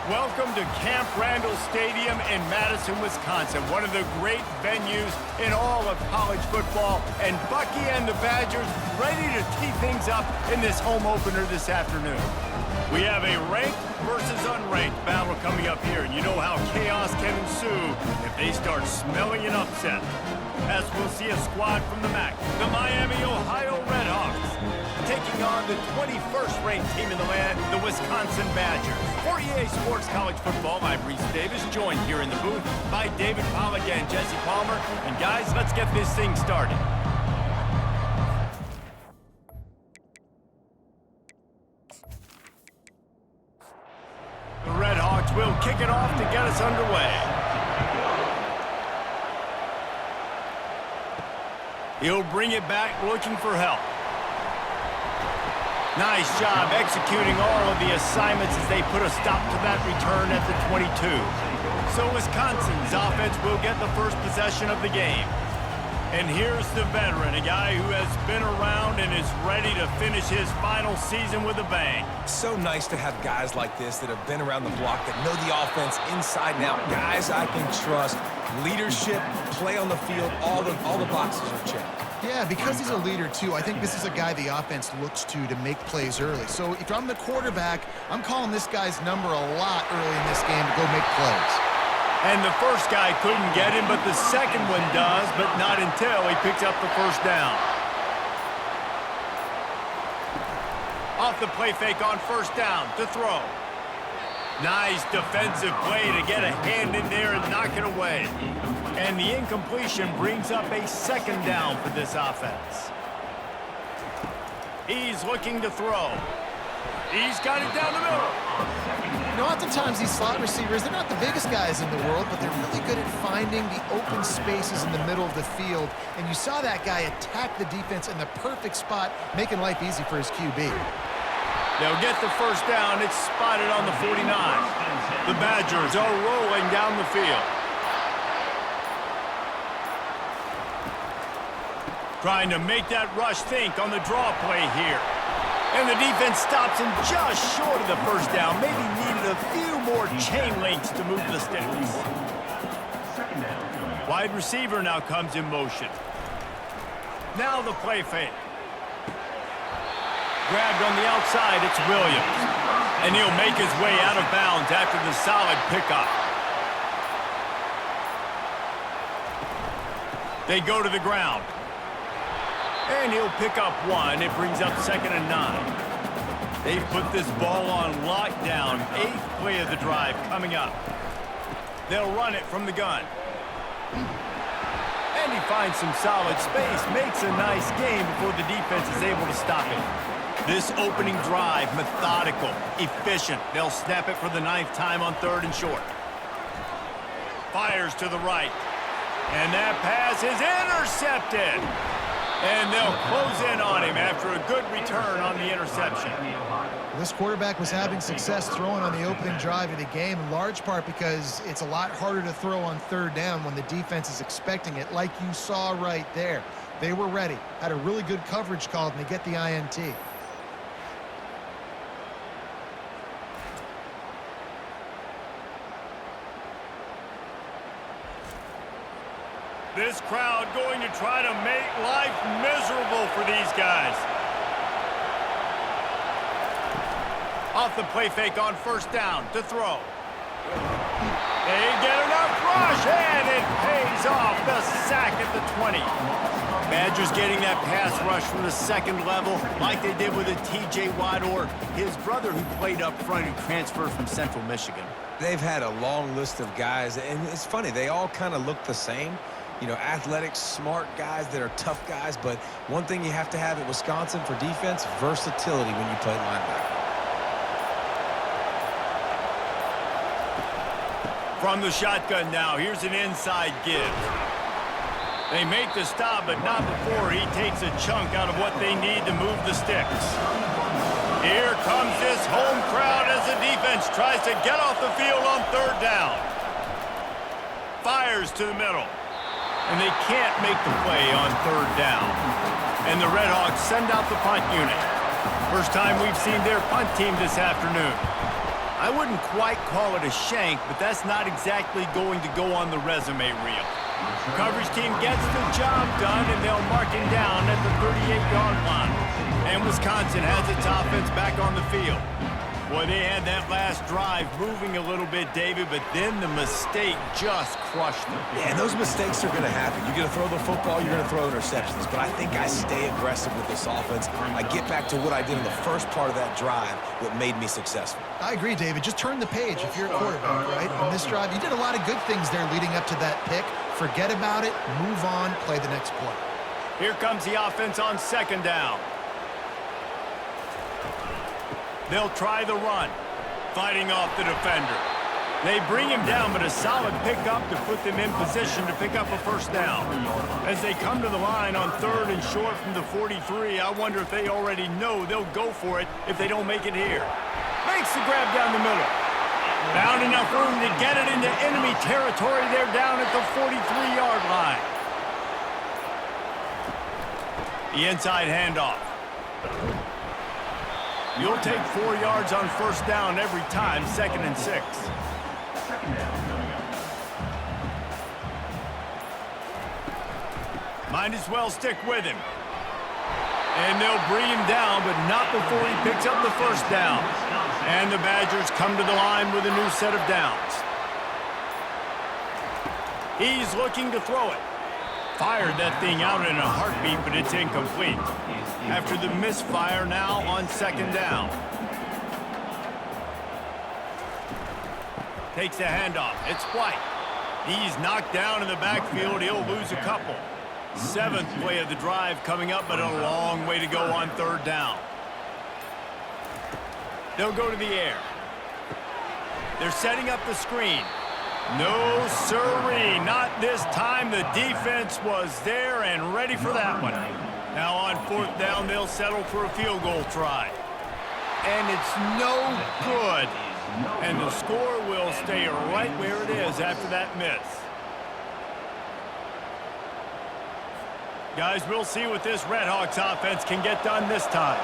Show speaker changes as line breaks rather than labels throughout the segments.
Welcome to Camp Randall Stadium in Madison, Wisconsin, one of the great venues in all of college football. And Bucky and the Badgers ready to tee things up in this home opener this afternoon. We have a ranked versus unranked battle coming up here, and you know how chaos can ensue if they start smelling an upset. As we'll see a squad from the MAC, the Miami, Ohio Redhawks, taking on the 21st ranked team in the land, the Wisconsin Badgers. For EA Sports College Football, I'm Reese Davis, joined here in the booth by David Pollack and Jesse Palmer. And guys, let's get this thing started. The Redhawks will kick it off to get us underway. He'll bring it back looking for help. Nice job executing all of the assignments as they put a stop to that return at the 22. So Wisconsin's offense will get the first possession of the game. And here's the veteran, a guy who has been around and is ready to finish his final season with a bang.
So nice to have guys like this that have been around the block, that know the offense inside and out. Guys I can trust. Leadership, play on the field, all the boxes are checked.
Yeah, because he's a leader, too, I think this is a guy the offense looks to make plays early. So if I'm the quarterback, I'm calling this guy's number a lot early in this game to go make plays.
And the first guy couldn't get him, but the second one does, but not until he picks up the first down. Off the play fake on first down to throw. Nice defensive play to get a hand in there and knock it away. And the incompletion brings up a second down for this offense. He's looking to throw. He's got it down the middle.
You know, oftentimes these slot receivers, they're not the biggest guys in the world, but they're really good at finding the open spaces in the middle of the field. And you saw that guy attack the defense in the perfect spot, making life easy for his QB.
They'll get the first down. It's spotted on the 49. The Badgers are rolling down the field. Trying to make that rush think on the draw play here. And the defense stops him just short of the first down. Maybe needed a few more chain links to move the sticks. Wide receiver now comes in motion. Now the play fake. Grabbed on the outside, it's Williams. And he'll make his way out of bounds after the solid pickup. They go to the ground. And he'll pick up one. It brings up 2nd and 9. They've put this ball on lockdown. 8th play of the drive coming up. They'll run it from the gun. And he finds some solid space. Makes a nice game before the defense is able to stop it. This opening drive, methodical, efficient. They'll snap it for the 9th time on 3rd and short. Fires to the right. And that pass is intercepted. And they'll close in on him after a good return on the interception.
This quarterback was having success throwing on the opening drive of the game, in large part because it's a lot harder to throw on 3rd down when the defense is expecting it, like you saw right there. They were ready, had a really good coverage called, and they get the INT.
This crowd going to try to make life miserable for these guys. Off the play fake on first down to throw. They get enough rush, and it pays off. The sack at the 20. Badgers getting that pass rush from the 2nd level, like they did with a T.J. Watt or his brother who played up front who transferred from Central Michigan.
They've had a long list of guys, and it's funny, they all kind of look the same. You know, athletic, smart guys that are tough guys, but one thing you have to have at Wisconsin for defense, versatility when you play linebacker.
From the shotgun now, here's an inside give. They make the stop, but not before he takes a chunk out of what they need to move the sticks. Here comes this home crowd as the defense tries to get off the field on 3rd down. Fires to the middle. And they can't make the play on 3rd down. And the Redhawks send out the punt unit. First time we've seen their punt team this afternoon. I wouldn't quite call it a shank, but that's not exactly going to go on the resume reel. The coverage team gets the job done, and they'll mark him down at the 38-yard line. And Wisconsin has its offense back on the field. Boy, they had that last drive moving a little bit, David, but then the mistake just crushed them.
Yeah, and those mistakes are going to happen. You're going to throw the football, you're going to throw interceptions. But I think I stay aggressive with this offense. I get back to what I did in the first part of that drive that made me successful.
I agree, David. Just turn the page if you're a quarterback, right? On this drive, you did a lot of good things there leading up to that pick. Forget about it, move on, play the next play.
Here comes the offense on second down. They'll try the run, fighting off the defender. They bring him down, but a solid pickup to put them in position to pick up a first down. As they come to the line on third and short from the 43, I wonder if they already know they'll go for it if they don't make it here. Makes the grab down the middle. Found enough room to get it into enemy territory. They're down at the 43-yard line. The inside handoff. You'll take 4 yards on first down every time, 2nd and 6. Might as well stick with him. And they'll bring him down, but not before he picks up the first down. And the Badgers come to the line with a new set of downs. He's looking to throw it. Fired that thing out in a heartbeat, but it's incomplete. After the misfire, now on second down. Takes the handoff. It's White. He's knocked down in the backfield. He'll lose a couple. 7th play of the drive coming up, but a long way to go on third down. They'll go to the air. They're setting up the screen. No, sirree, not this time. The defense was there and ready for that one. Now on 4th down, they'll settle for a field goal try. And it's no good. And the score will stay right where it is after that miss. Guys, we'll see what this Redhawks offense can get done this time.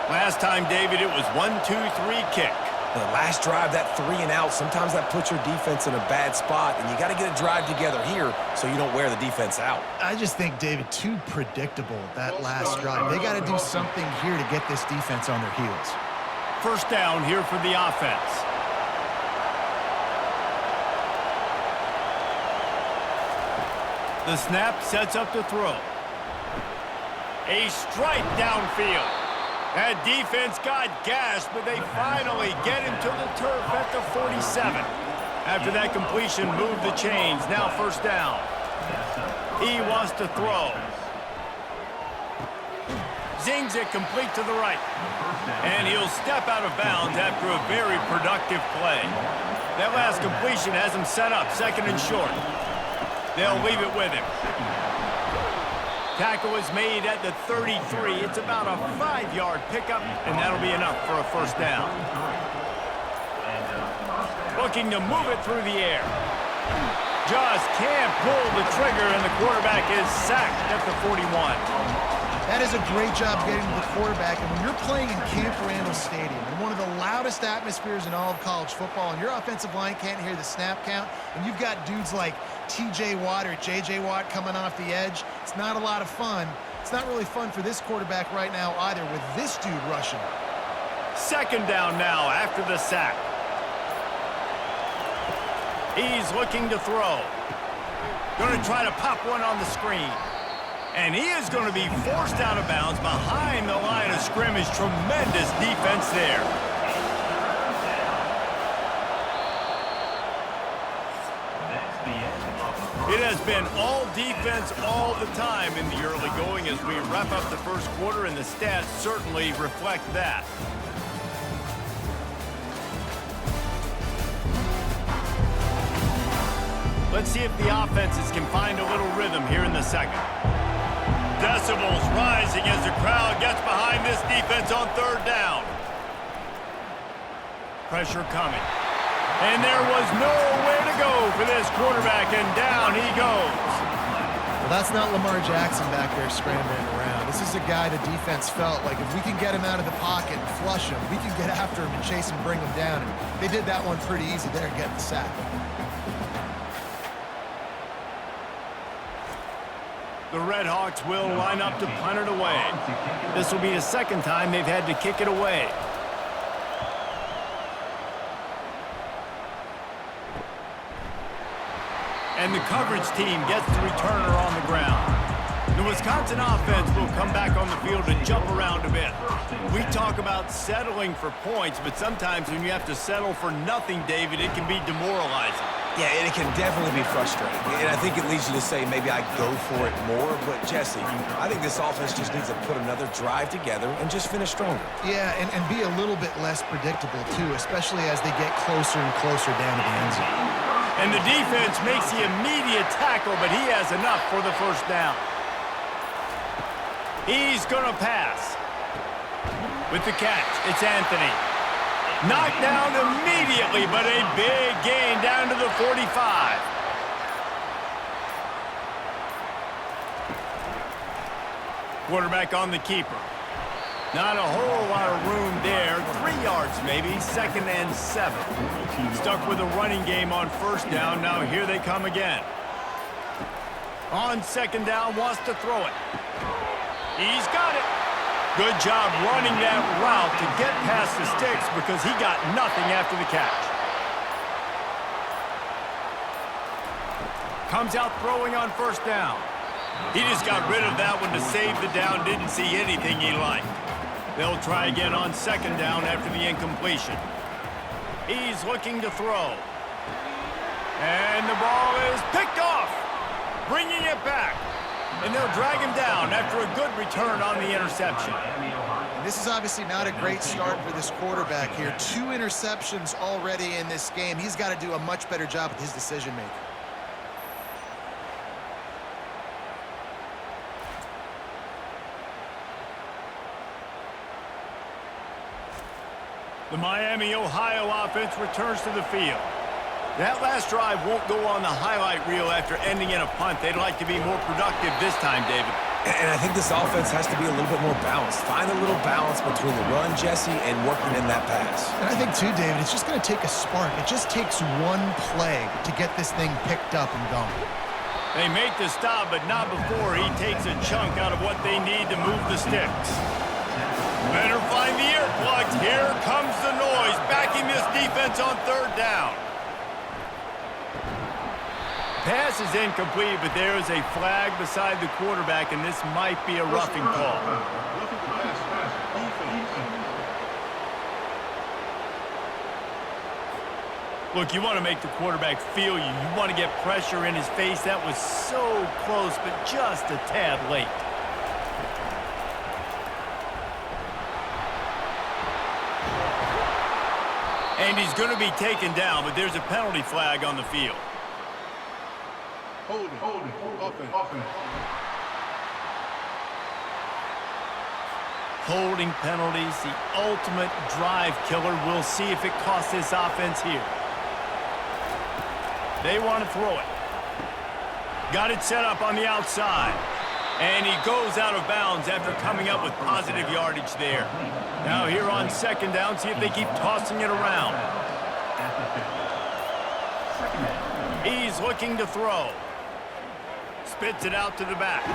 Last time, David, it was 1-2-3 kick.
The last drive, that 3 and out, sometimes that puts your defense in a bad spot, and you got to get a drive together here so you don't wear the defense out.
I just think, David, too predictable, that last drive. They got to do something here to get this defense on their heels.
First down here for the offense. The snap sets up the throw. A strike downfield. That defense got gashed, but they finally get him to the turf at the 47. After that completion, move the chains. Now first down. He wants to throw. Zings it complete to the right. And he'll step out of bounds after a very productive play. That last completion has him set up, 2nd and short. They'll leave it with him. Tackle is made at the 33. It's about a 5-yard pickup, and that'll be enough for a first down. Looking to move it through the air. Just can't pull the trigger, and the quarterback is sacked at the 41.
That is a great job getting to the quarterback. And when you're playing in Camp Randall Stadium, in one of the loudest atmospheres in all of college football, and your offensive line can't hear the snap count, and you've got dudes like T.J. Watt or J.J. Watt coming off the edge, it's not a lot of fun. It's not really fun for this quarterback right now either with this dude rushing.
2nd down now after the sack. He's looking to throw. Going to try to pop one on the screen. And he is going to be forced out of bounds behind the line of scrimmage. Tremendous defense there. It has been all defense all the time in the early going as we wrap up the first quarter, and the stats certainly reflect that. Let's see if the offenses can find a little rhythm here in the second. Decibels rising as the crowd gets behind this defense on third down. Pressure coming. And there was nowhere to go for this quarterback, and down he goes.
Well, That's not Lamar Jackson back there scrambling around. This is a guy the defense felt like if we can get him out of the pocket and flush him, we can get after him and chase and bring him down. And they did that one pretty easy there, getting the sack.
The Redhawks will line up to punt it away. This will be the second time they've had to kick it away. And the coverage team gets the returner on the ground. The Wisconsin offense will come back on the field and jump around a bit. We talk about settling for points, but sometimes when you have to settle for nothing, David, it can be demoralizing.
Yeah, and it can definitely be frustrating. And I think it leads you to say maybe I go for it more. But, Jesse, I think this offense just needs to put another drive together and just finish stronger.
Yeah, and be a little bit less predictable, too, especially as they get closer and closer down to the end zone.
And the defense makes the immediate tackle, but he has enough for the first down. He's going to pass. With the catch, it's Anthony. Knocked down immediately, but a big gain down to the 45. Quarterback on the keeper. Not a whole lot of room there. 3 yards maybe, 2nd and 7. Stuck with a running game on first down. Now here they come again. On 2nd down, wants to throw it. He's got it. Good job running that route to get past the sticks because he got nothing after the catch. Comes out throwing on first down. He just got rid of that one to save the down. Didn't see anything he liked. They'll try again on 2nd down after the incompletion. He's looking to throw. And the ball is picked off. Bringing it back. And they'll drag him down after a good return on the interception.
This is obviously not a great start for this quarterback here. 2 interceptions already in this game. He's got to do a much better job with his decision-making.
The Miami, Ohio offense returns to the field. That last drive won't go on the highlight reel after ending in a punt. They'd like to be more productive this time, David.
And I think this offense has to be a little bit more balanced. Find a little balance between the run, Jesse, and working in that pass.
And I think, too, David, it's just going to take a spark. It just takes one play to get this thing picked up and going.
They make the stop, but not before he takes a chunk out of what they need to move the sticks. Better find the earplugs. Here comes the noise, backing this defense on 3rd down. Pass is incomplete, but there is a flag beside the quarterback, and this might be a roughing call. Look, you want to make the quarterback feel you. You want to get pressure in his face. That was so close, but just a tad late. And he's going to be taken down, but there's a penalty flag on the field.
Holding, offense.
Holding penalties, the ultimate drive killer. We'll see if it costs this offense here. They want to throw it. Got it set up on the outside. And he goes out of bounds after coming up with positive yardage there. Now here on 2nd down, see if they keep tossing it around. He's looking to throw. Spits it out to the back.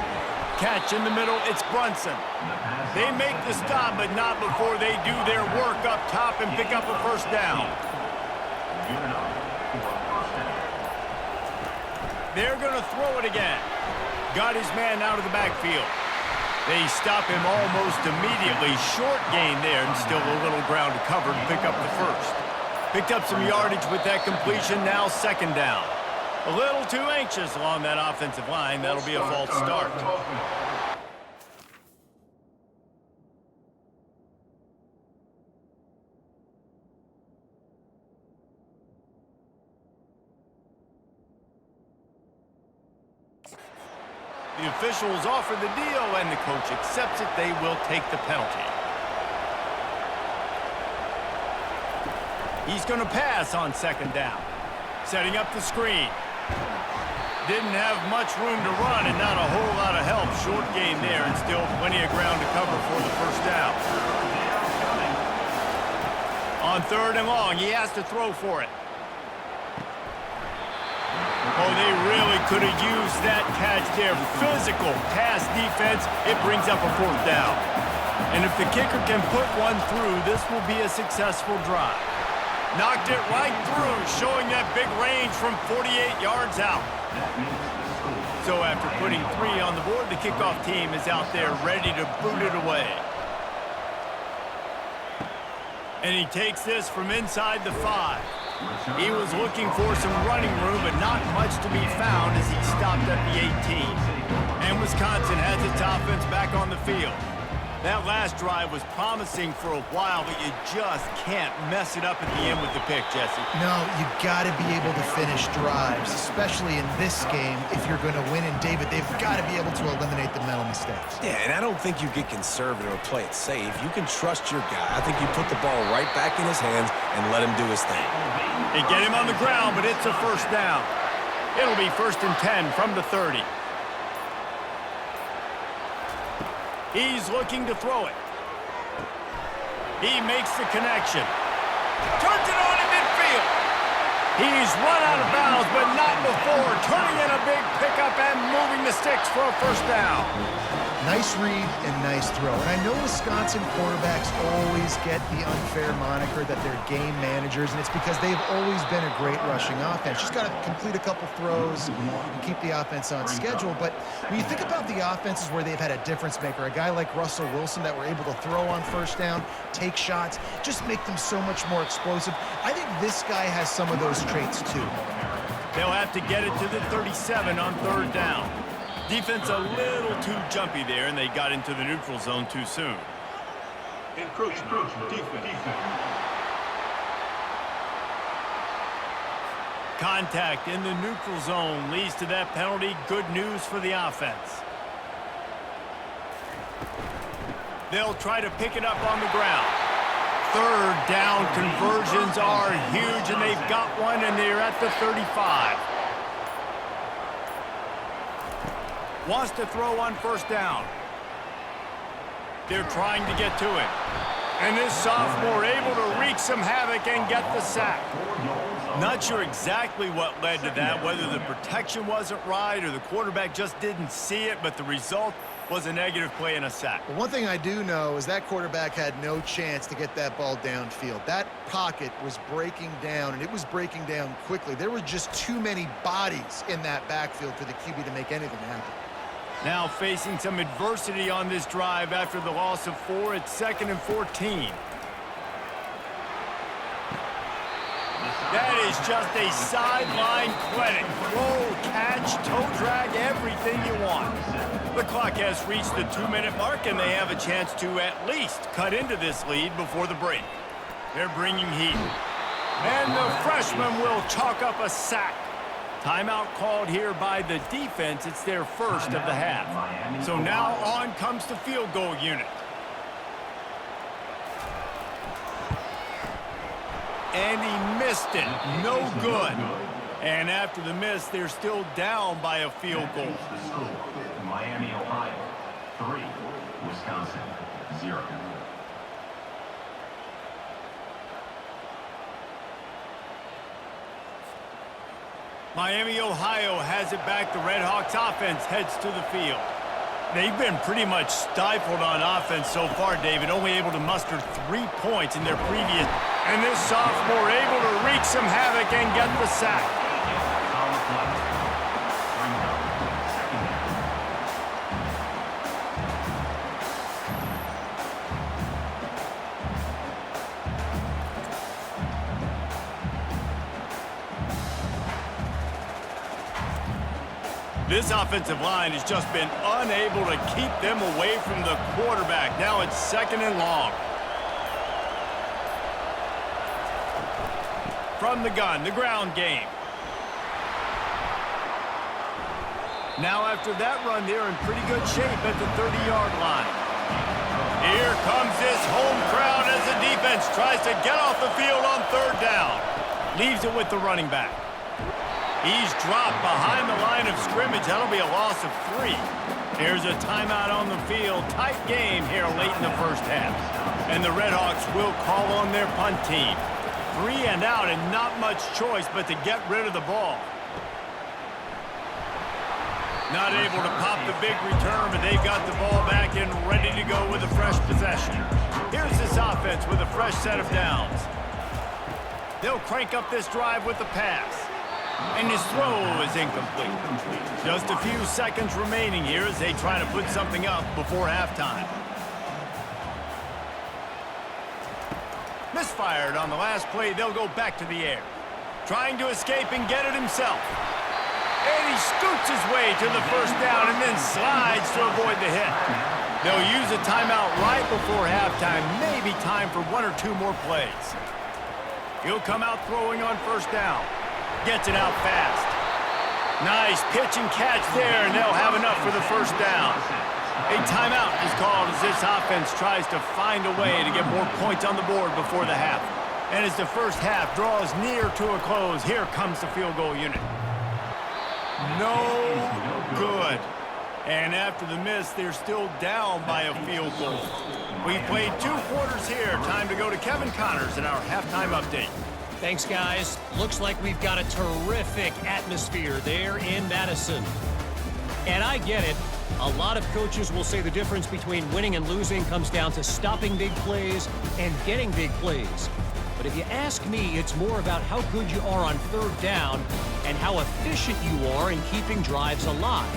Catch in the middle, it's Brunson. They make the stop, but not before they do their work up top and pick up a first down. They're going to throw it again. Got his man out of the backfield. They stop him almost immediately. Short gain there, and still a little ground to cover to pick up the first. Picked up some yardage with that completion, now 2nd down. A little too anxious along that offensive line. That'll be a false start. The officials offer the deal, and the coach accepts it. They will take the penalty. He's going to pass on 2nd down. Setting up the screen. Didn't have much room to run and not a whole lot of help. Short game there and still plenty of ground to cover for the first down. On 3rd and long, he has to throw for it. Oh, they really could have used that catch there. Physical pass defense. It brings up a 4th down. And if the kicker can put one through, this will be a successful drive. Knocked it right through, showing that big range from 48 yards out. So after putting 3 on the board, the kickoff team is out there ready to boot it away. And he takes this from inside the 5. He was looking for some running room, but not much to be found as he stopped at the 18. And Wisconsin has its offense back on the field. That last drive was promising for a while, but you just can't mess it up at the end with the pick, Jesse.
No, you got to be able to finish drives, especially in this game. If you're going to win, and David, they've got to be able to eliminate the mental mistakes.
Yeah, and I don't think you get conservative or play it safe. You can trust your guy. I think you put the ball right back in his hands and let him do his thing.
They get him on the ground, but it's a first down. It'll be 1st and 10 from the 30. He's looking to throw it. He makes the connection. Turns it on in midfield. He's run out of bounds, but not before. Turning in a big pickup and moving the sticks for a first down.
Nice read and nice throw. And I know Wisconsin quarterbacks always get the unfair moniker that they're game managers, and it's because they've always been a great rushing offense. Just got to complete a couple throws and keep the offense on schedule. But when you think about the offenses where they've had a difference maker, a guy like Russell Wilson that were able to throw on first down, take shots, just make them so much more explosive. I think this guy has some of those traits too.
They'll have to get it to the 37 on 3rd down. Defense a little too jumpy there, and they got into the neutral zone too soon.
Encroachment. Defense.
Contact in the neutral zone leads to that penalty. Good news for the offense. They'll try to pick it up on the ground. 3rd down conversions are huge, and they've got one, and they're at the 35. Wants to throw on first down. They're trying to get to it. And this sophomore able to wreak some havoc and get the sack. Not sure exactly what led to that, whether the protection wasn't right or the quarterback just didn't see it, but the result was a negative play and a sack.
Well, one thing I do know is that quarterback had no chance to get that ball downfield. That pocket was breaking down, and it was breaking down quickly. There were just too many bodies in that backfield for the QB to make anything happen.
Now facing some adversity on this drive after the loss of 4. It's 2nd and 14. That is just a sideline clinic. Throw, catch, toe drag, everything you want. The clock has reached the 2-minute mark, and they have a chance to at least cut into this lead before the break. They're bringing heat. And the freshman will chalk up a sack. Timeout called here by the defense. It's their first of the half. So now on comes the field goal unit. And he missed it. No good. And after the miss, they're still down by a field goal.
Miami, Ohio, 3. Wisconsin, 0.
Miami, Ohio has it back. The Redhawks offense heads to the field. They've been pretty much stifled on offense so far, David, only able to muster 3 points in their previous. And this sophomore able to wreak some havoc and get the sack. This offensive line has just been unable to keep them away from the quarterback. Now it's 2nd and long. From the gun, the ground game. Now after that run, they're in pretty good shape at the 30-yard line. Here comes this home crowd as the defense tries to get off the field on 3rd down. Leaves it with the running back. He's dropped behind the line of scrimmage. That'll be a loss of 3. Here's a timeout on the field. Tight game here late in the first half. And the Redhawks will call on their punt team. 3 and out and not much choice but to get rid of the ball. Not able to pop the big return, but they've got the ball back and ready to go with a fresh possession. Here's this offense with a fresh set of downs. They'll crank up this drive with the pass. And his throw is incomplete. Just a few seconds remaining here as they try to put something up before halftime. Misfired on the last play. They'll go back to the air. Trying to escape and get it himself. And he scoots his way to the first down and then slides to avoid the hit. They'll use a timeout right before halftime. Maybe time for 1 or 2 more plays. He'll come out throwing on first down. Gets it out fast. Nice pitch and catch there, and they'll have enough for the first down. A timeout is called as this offense tries to find a way to get more points on the board before the half. And as the first half draws near to a close, here comes the field goal unit. No good. And after the miss, they're still down by a field goal. We've played 2 quarters here. Time to go to Kevin Connors in our halftime update.
Thanks, guys. Looks like we've got a terrific atmosphere there in Madison. And I get it. A lot of coaches will say the difference between winning and losing comes down to stopping big plays and getting big plays. But if you ask me, it's more about how good you are on third down and how efficient you are in keeping drives alive.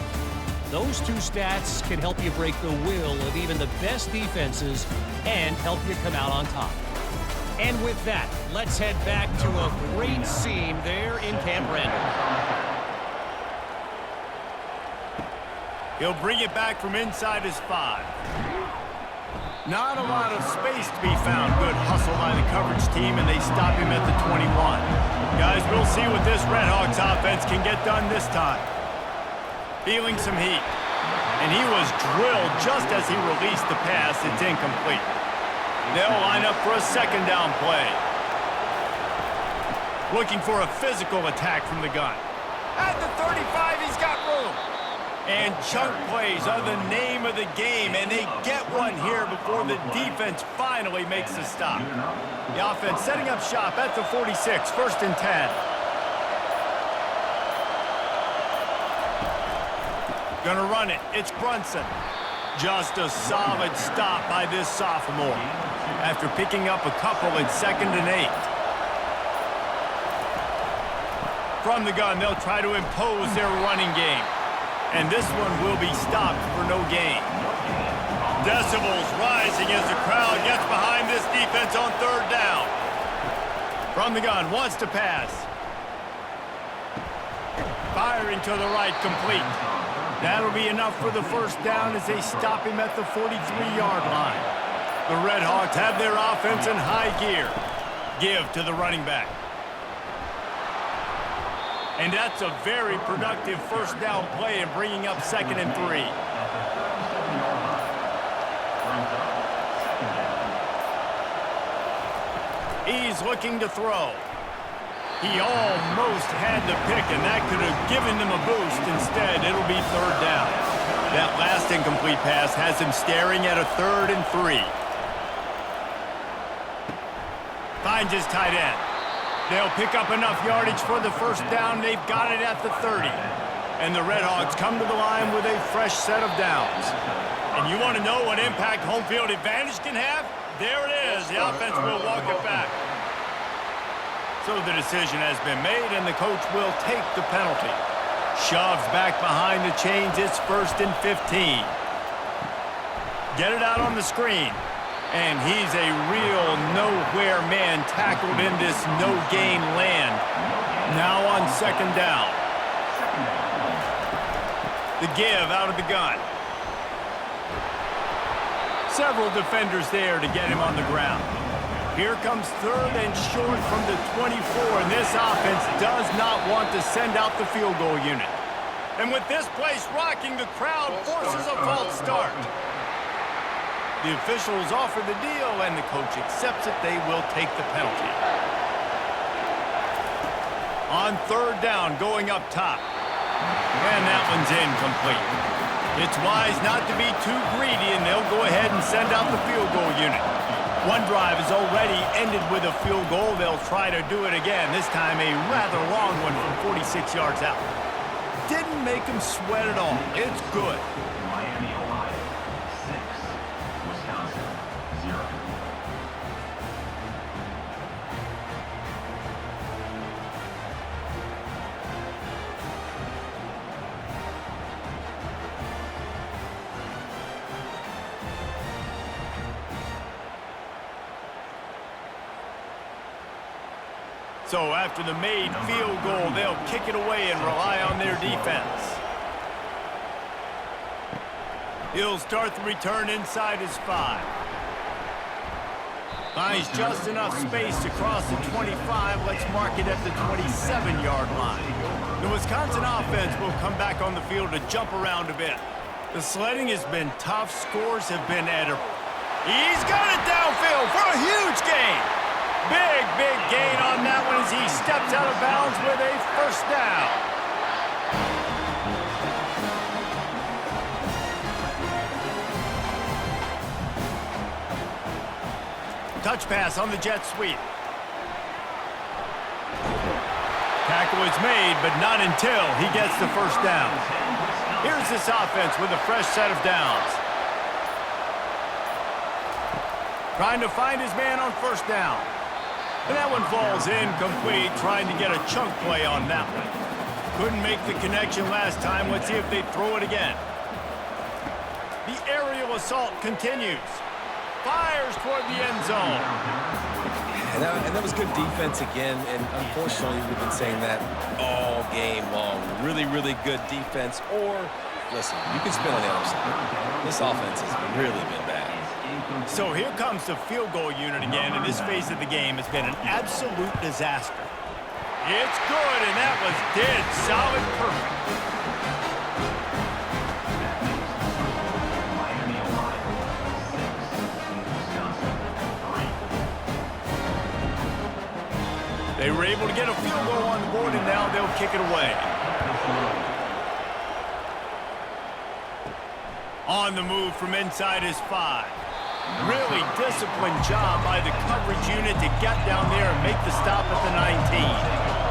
Those 2 stats can help you break the will of even the best defenses and help you come out on top. And with that, let's head back to a great scene there in Camp Randall.
He'll bring it back from inside his 5. Not a lot of space to be found. Good hustle by the coverage team, and they stop him at the 21. Guys, we'll see what this Redhawks offense can get done this time. Feeling some heat. And he was drilled just as he released the pass. It's incomplete. They'll line up for a second down play. Looking for a physical attack from the gun. At the 35, he's got room. And chunk plays are the name of the game, and they get one here before the defense finally makes the stop. The offense setting up shop at the 46, 1st and 10. Gonna run it. It's Brunson. Just a solid stop by this sophomore. After picking up a couple at 2nd and 8. From the gun, they'll try to impose their running game. And this one will be stopped for no gain. Decibels rising as the crowd gets behind this defense on 3rd down. From the gun, wants to pass. Firing to the right, complete. That'll be enough for the first down as they stop him at the 43-yard line. The Redhawks have their offense in high gear. Give to the running back. And that's a very productive first down play and bringing up 2nd and 3. He's looking to throw. He almost had the pick, and that could have given them a boost. Instead, it'll be 3rd down. That last incomplete pass has him staring at a 3rd and 3. Finds his tight end. They'll pick up enough yardage for the first down. They've got it at the 30. And the Redhawks come to the line with a fresh set of downs. And you want to know what impact home field advantage can have? There it is. The offense will walk it back. So the decision has been made, and the coach will take the penalty. Shoves back behind the chains. It's 1st and 15. Get it out on the screen. And he's a real nowhere man tackled in this no-gain land. Now on 2nd down. The give out of the gun. Several defenders there to get him on the ground. Here comes 3rd and short from the 24, and this offense does not want to send out the field goal unit. And with this place rocking, the crowd forces a false start. The officials offer the deal, and the coach accepts it. They will take the penalty. On third down, going up top. And that one's incomplete. It's wise not to be too greedy, and they'll go ahead and send out the field goal unit. One drive has already ended with a field goal. They'll try to do it again, this time a rather long one from 46 yards out. Didn't make them sweat at all. It's good.
Miami, Ohio, 6. Wisconsin, 0.
So after the made field goal, they'll kick it away and rely on their defense. He'll start the return inside his 5. Finds just enough space to cross the 25. Let's mark it at the 27-yard line. The Wisconsin offense will come back on the field to jump around a bit. The sledding has been tough. Scores have been edible. He's got it downfield for a huge gain. Big gain on that one as he steps out of bounds with a first down. Touch pass on the jet sweep. Tackle is made, but not until he gets the first down. Here's this offense with a fresh set of downs. Trying to find his man on first down. And that one falls incomplete, trying to get a chunk play on that one. Couldn't make the connection last time. Let's see if they throw it again. The aerial assault continues. Fires toward the end zone.
And that was good defense again, and unfortunately we've been saying that all game long. Really good defense, or, listen, you can spin on the other side. This offense has really been bad.
So here comes the field goal unit again, and this phase of the game has been an absolute disaster. It's good, and that was dead solid perfect.
Miami, Ohio, 6. Wisconsin, 3.
They were able to get a field goal on the board, and now they'll kick it away. On the move from inside his 5. Really disciplined job by the coverage unit to get down there and make the stop at the 19.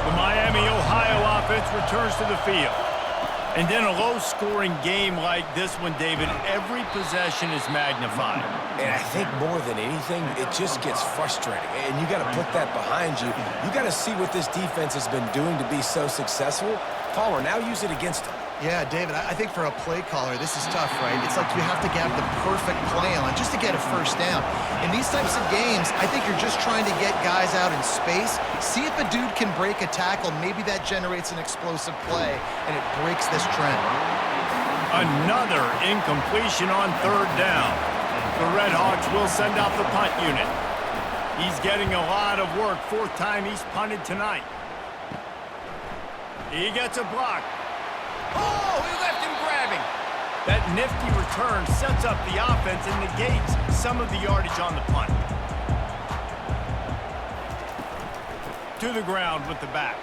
The Miami, Ohio offense returns to the field. And in a low-scoring game like this one, David, every possession is magnified.
And I think more than anything, it just gets frustrating. And you got to put that behind you. You got to see what this defense has been doing to be so successful. Caller, now use it against them.
Yeah, David, I think for a play caller, this is tough, right? It's like you have to get the perfect play on just to get a first down. In these types of games, I think you're just trying to get guys out in space, see if a dude can break a tackle. Maybe that generates an explosive play, and it breaks this trend.
Another incompletion on third down. The Redhawks will send out the punt unit. He's getting a lot of work. 4th time he's punted tonight. He gets a block. Oh, he left him grabbing. That nifty return sets up the offense and negates some of the yardage on the punt. To the ground with the back.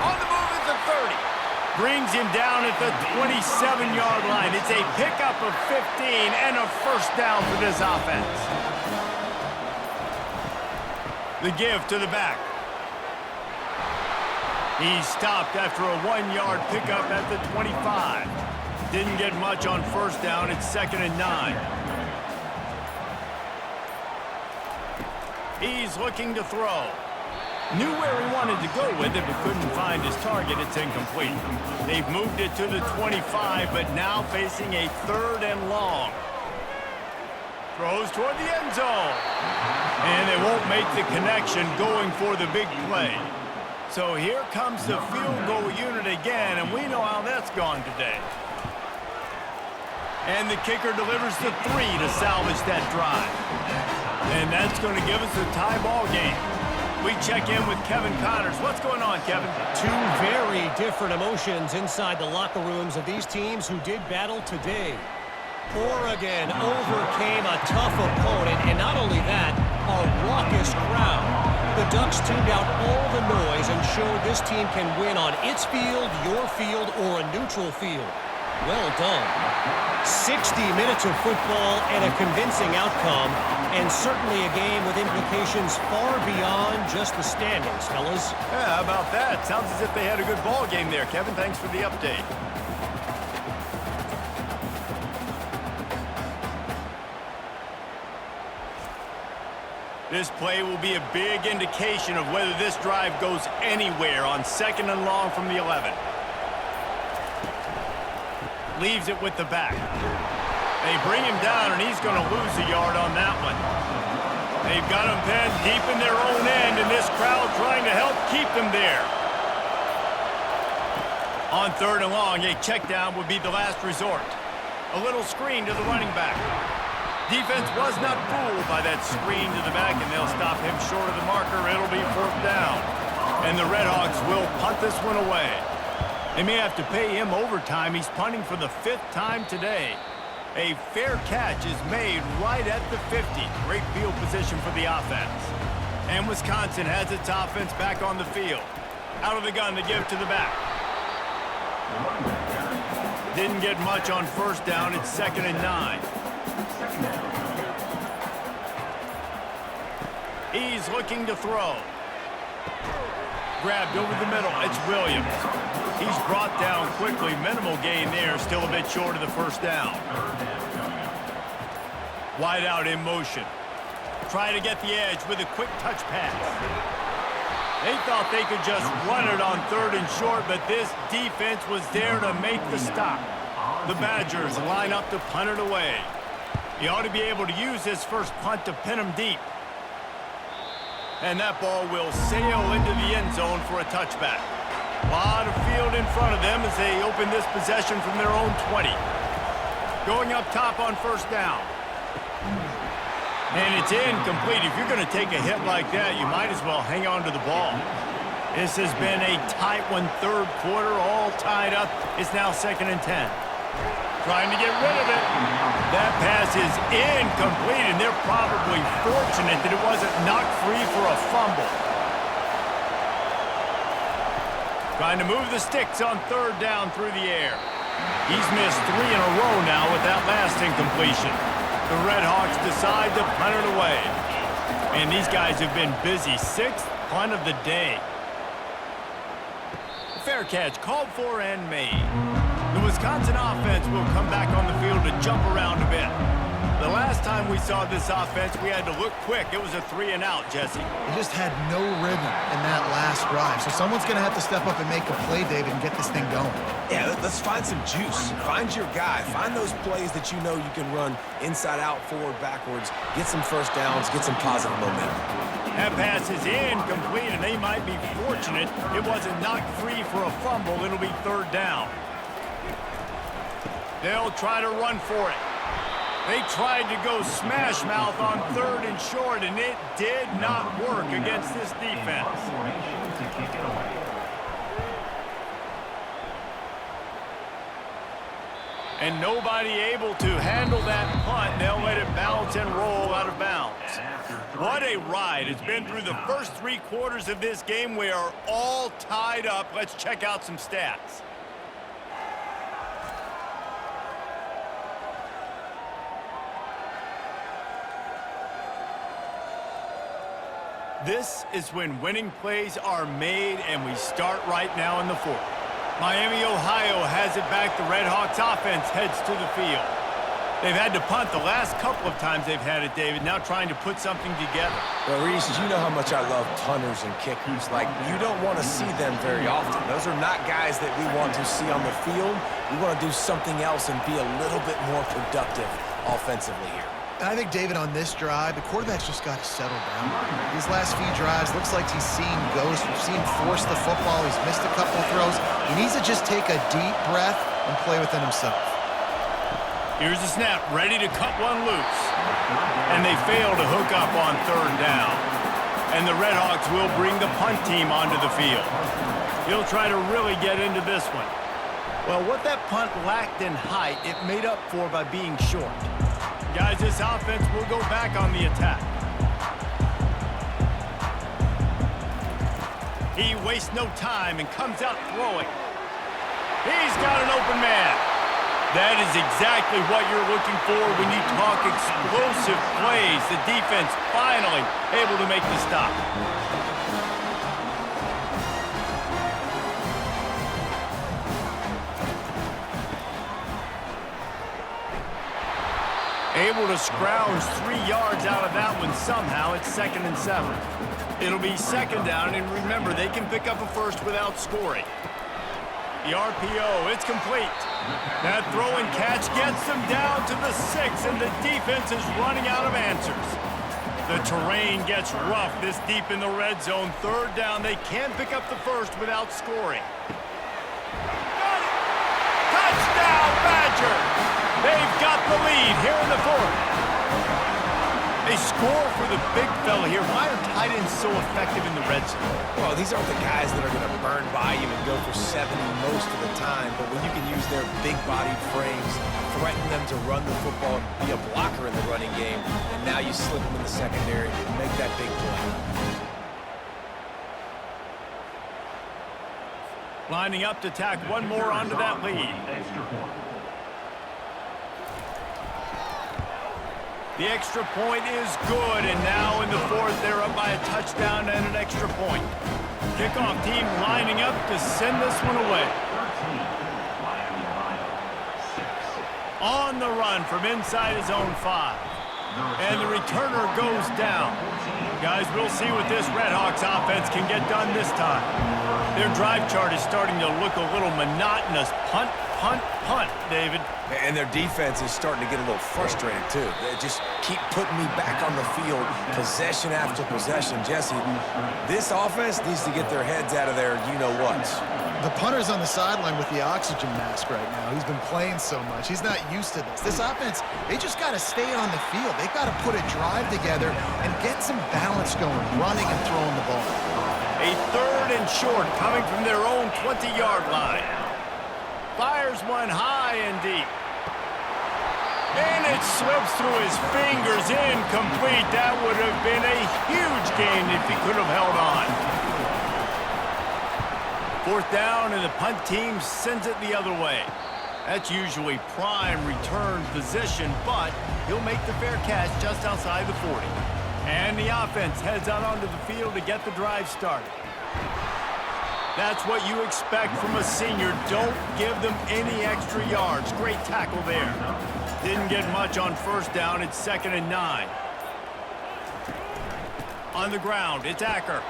On the move at the 30. Brings him down at the 27-yard line. It's a pickup of 15 and a first down for this offense. The give to the back. He's stopped after a 1-yard pickup at the 25. Didn't get much on first down. It's 2nd and 9. He's looking to throw. Knew where he wanted to go with it, but couldn't find his target. It's incomplete. They've moved it to the 25, but now facing a 3rd and long. Throws toward the end zone. And they won't make the connection going for the big play. So here comes the field goal unit again, and we know how that's gone today. And the kicker delivers the 3 to salvage that drive. And that's going to give us a tie ball game. We check in with Kevin Connors. What's going on, Kevin?
Two very different emotions inside the locker rooms of these teams who did battle today. Oregon overcame a tough opponent, and not only that, a raucous crowd. The Ducks tuned out all the noise and showed this team can win on its field, your field, or a neutral field. Well done. 60 minutes of football and a convincing outcome, and certainly a game with implications far beyond just the standings, fellas.
Yeah, how about that? Sounds as if they had a good ball game there, Kevin. Thanks for the update. This play will be a big indication of whether this drive goes anywhere on 2nd and long from the 11. Leaves it with the back. They bring him down, and he's going to lose a yard on that one. They've got him pinned deep in their own end, and this crowd trying to help keep them there. On 3rd and long, a check down would be the last resort. A little screen to the running back. Defense was not fooled by that screen to the back, and they'll stop him short of the marker. It'll be 4th down. And the Redhawks will punt this one away. They may have to pay him overtime. He's punting for the 5th time today. A fair catch is made right at the 50. Great field position for the offense. And Wisconsin has its offense back on the field. Out of the gun to give to the back. Didn't get much on 1st down. It's 2nd and 9. He's looking to throw. Grabbed over the middle. It's Williams. He's brought down quickly. Minimal gain there. Still a bit short of the 1st down. Wide out in motion. Try to get the edge with a quick touch pass. They thought they could just run it on 3rd and short, but this defense was there to make the stop. The Badgers line up to punt it away. He ought to be able to use his first punt to pin him deep. And that ball will sail into the end zone for a touchback. A lot of field in front of them as they open this possession from their own 20. Going up top on 1st down. And it's incomplete. If you're going to take a hit like that, you might as well hang on to the ball. This has been a tight one, 3rd quarter, all tied up. It's now 2nd and 10. Trying to get rid of it. That pass is incomplete, and they're probably fortunate that it wasn't knocked free for a fumble. Trying to move the sticks on 3rd down through the air. He's missed 3 in a row now with that last incompletion. The Redhawks decide to punt it away. And these guys have been busy. 6th punt of the day. Fair catch called for and made. The Wisconsin offense will come back on the field to jump around a bit. The last time we saw this offense, we had to look quick. It was a 3-and-out, Jesse.
They just had no rhythm in that last drive. So someone's going to have to step up and make a play, David, and get this thing going.
Yeah, let's find some juice. Find your guy. Find those plays that you know you can run inside out, forward, backwards. Get some 1st downs. Get some positive momentum.
That pass is incomplete, and they might be fortunate it wasn't knocked free for a fumble. It'll be 3rd down. They'll try to run for it. They tried to go smash mouth on 3rd and short, and it did not work against this defense. And nobody able to handle that punt. They'll let it bounce and roll out of bounds. What a ride. It's been through the first 3 quarters of this game. We are all tied up. Let's check out some stats. This is when winning plays are made, and we start right now in the 4th. Miami, Ohio has it back. The Redhawks offense heads to the field. They've had to punt the last couple of times they've had it, David, now trying to put something together.
Well, Reese, you know how much I love punters and kickers. Like, you don't want to see them very often. Those are not guys that we want to see on the field. We want to do something else and be a little bit more productive offensively here.
I think, David, on this drive, the quarterback's just got to settle down. These last few drives, looks like he's seen ghosts. We've seen him force the football. He's missed a couple of throws. He needs to just take a deep breath and play within himself.
Here's the snap, ready to cut one loose. And they fail to hook up on 3rd down. And the Redhawks will bring the punt team onto the field. He'll try to really get into this one. Well, what that punt lacked in height, it made up for by being short. Guys, this offense will go back on the attack. He wastes no time and comes out throwing. He's got an open man. That is exactly what you're looking for when you talk explosive plays. The defense finally able to make the stop. Able to scrounge 3 yards out of that one somehow. It's 2nd and 7. It'll be 2nd down, and remember, they can pick up a first without scoring. The RPO, it's complete. That throw and catch gets them down to the 6, and the defense is running out of answers. The terrain gets rough this deep in the red zone. 3rd down, they can't pick up the first without scoring. Got it! Touchdown, Badger! They've got the lead here in the 4th. They score for the big fella here. Why are tight ends so effective in the red zone?
Well, these aren't the guys that are going to burn by you and go for 70 most of the time, but when you can use their big-bodied frames, threaten them to run the football, be a blocker in the running game, and now you slip them in the secondary and make that big play.
Lining up to tack one more onto that lead. The extra point is good, and now in the 4th, they're up by a touchdown and an extra point. Kickoff team lining up to send this one away. On the run from inside his own 5. And the returner goes down. Guys, we'll see what this Redhawks offense can get done this time. Their drive chart is starting to look a little monotonous. Punt, punt, punt, David.
And their defense is starting to get a little frustrated, too. They just keep putting me back on the field, possession after possession. Jesse, this offense needs to get their heads out of their you-know-whats.
The punter's on the sideline with the oxygen mask right now. He's been playing so much. He's not used to this. This offense, they just got to stay on the field. They've got to put a drive together and get some balance going, running and throwing the ball.
A 3rd and short coming from their own 20-yard line. Fires one high and deep. And it slips through his fingers, incomplete. That would have been a huge gain if he could have held on. 4th down, and the punt team sends it the other way. That's usually prime return position, but he'll make the fair catch just outside the 40. And the offense heads out onto the field to get the drive started. That's what you expect from a senior. Don't give them any extra yards. Great tackle there. Didn't get much on 1st down. It's 2nd and 9. On the ground, it's Acker.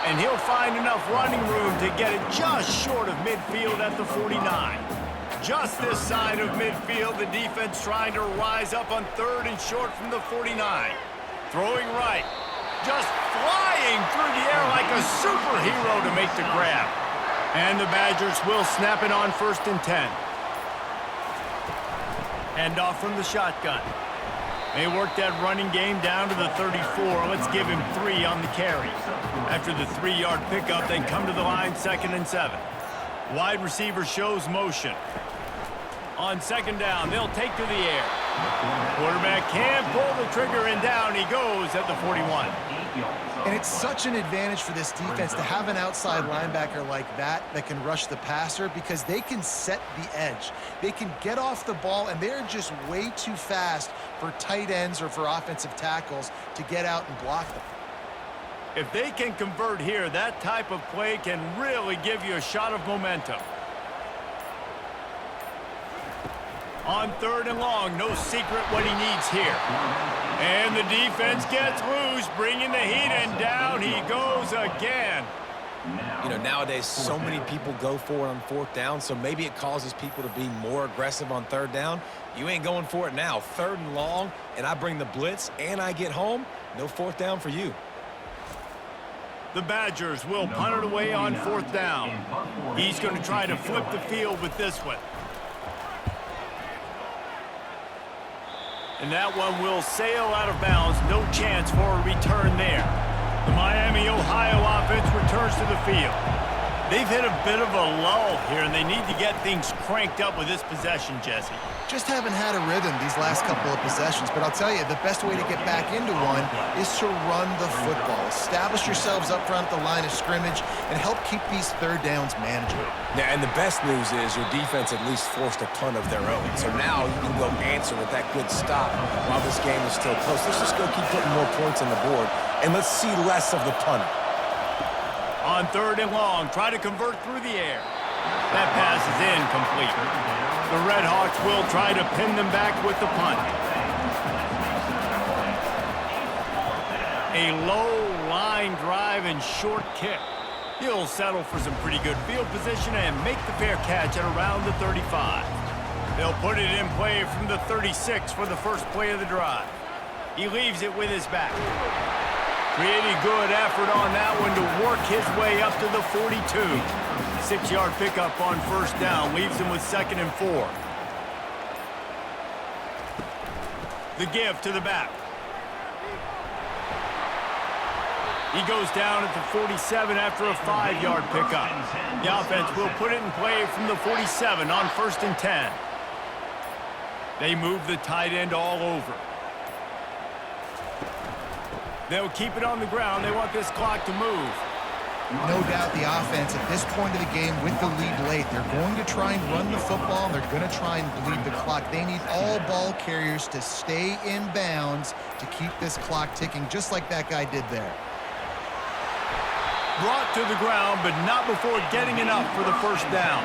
And he'll find enough running room to get it just short of midfield at the 49. Just this side of midfield, the defense trying to rise up on 3rd and short from the 49. Throwing right. Just flying through the air like a superhero to make the grab. And the Badgers will snap it on 1st and 10. Hand off from the shotgun. They work that running game down to the 34. Let's give him 3 on the carry. After the 3-yard pickup, they come to the line 2nd and 7. Wide receiver shows motion. On 2nd down, they'll take to the air. Quarterback can't pull the trigger, and down he goes at the 41.
And it's such an advantage for this defense to have an outside linebacker like that can rush the passer, because they can set the edge. They can get off the ball, and they're just way too fast for tight ends or for offensive tackles to get out and block them.
If they can convert here, that type of play can really give you a shot of momentum. On 3rd and long, no secret what he needs here. And the defense gets loose, bringing the heat, and down he goes again.
You know, nowadays, so many people go for it on 4th down, so maybe it causes people to be more aggressive on 3rd down. You ain't going for it now. 3rd and long, and I bring the blitz, and I get home. No 4th down for you.
The Badgers will punt it away on 4th down. He's going to try to flip the field with this one. And that one will sail out of bounds. No chance for a return there. The Miami, Ohio offense returns to the field. They've hit a bit of a lull here, and they need to get things cranked up with this possession, Jesse.
Just haven't had a rhythm these last couple of possessions, but I'll tell you, the best way to get back into one is to run the football. Establish yourselves up front at the line of scrimmage and help keep these third downs manageable.
Yeah, and the best news is your defense at least forced a punt of their own. So now you can go answer with that good stop while this game is still close. Let's just go keep putting more points on the board, and let's see less of the punter.
On 3rd and long, try to convert through the air. That pass is incomplete. The Redhawks will try to pin them back with the punt. A low line drive and short kick. He'll settle for some pretty good field position and make the fair catch at around the 35. They'll put it in play from the 36 for the first play of the drive. He leaves it with his back. Pretty good effort on that one to work his way up to the 42. 6-yard pickup on 1st down leaves him with 2nd and 4. The give to the back. He goes down at the 47 after a 5-yard pickup. The offense will put it in play from the 47 on 1st and 10. They move the tight end all over. They'll keep it on the ground. They want this clock to move.
No doubt the offense at this point of the game with the lead late, they're going to try and run the football, and they're going to try and bleed the clock. They need all ball carriers to stay in bounds to keep this clock ticking, just like that guy did there.
Brought to the ground, but not before getting enough for the 1st down.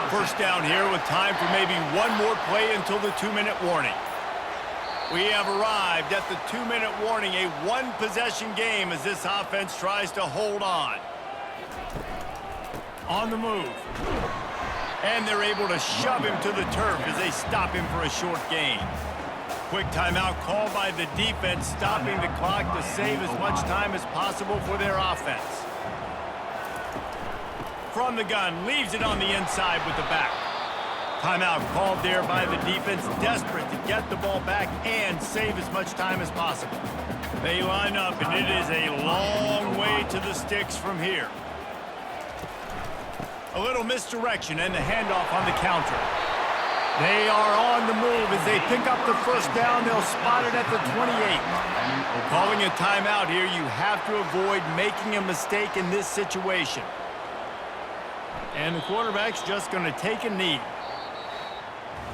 1st down here with time for maybe one more play until the 2-minute warning. We have arrived at the 2-minute warning, a one-possession game as this offense tries to hold on. On the move. And they're able to shove him to the turf as they stop him for a short gain. Quick timeout called by the defense, stopping the clock to save as much time as possible for their offense. From the gun, leaves it on the inside with the back. Timeout called there by the defense, desperate to get the ball back and save as much time as possible. They line up, and it is a long way to the sticks from here. A little misdirection and the handoff on the counter. They are on the move as they pick up the 1st down. They'll spot it at the 28. Calling a timeout here, you have to avoid making a mistake in this situation. And the quarterback's just going to take a knee.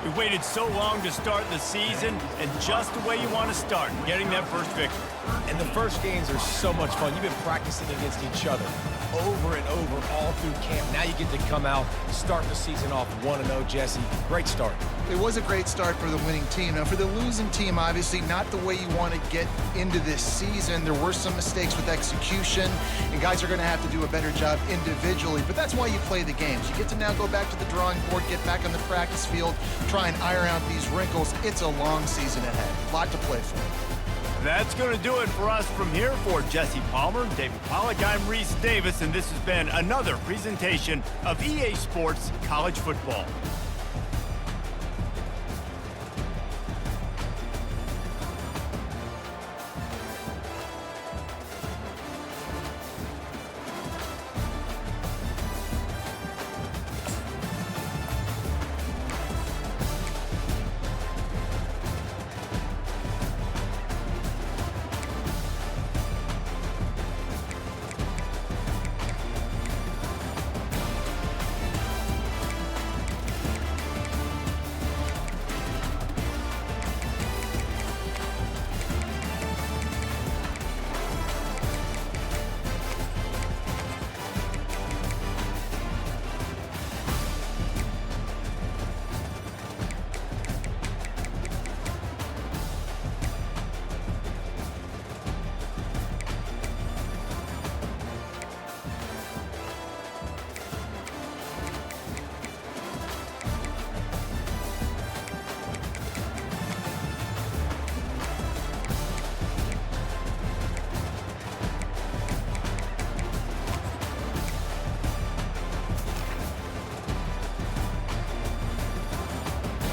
We waited so long to start the season, and just the way you want to start, getting that first victory.
And the first games are so much fun. You've been practicing against each other over and over all through camp. Now you get to come out, start the season off 1-0, Jesse. Great start.
It was a great start for the winning team. Now, for the losing team, obviously not the way you want to get into this season. There were some mistakes with execution, and guys are going to have to do a better job individually. But that's why you play the games. You get to now go back to the drawing board, get back on the practice field, try and iron out these wrinkles. It's a long season ahead. A lot to play for.
That's going to do it for us from here. For Jesse Palmer, David Pollack, I'm Reese Davis, and this has been another presentation of EA Sports College Football.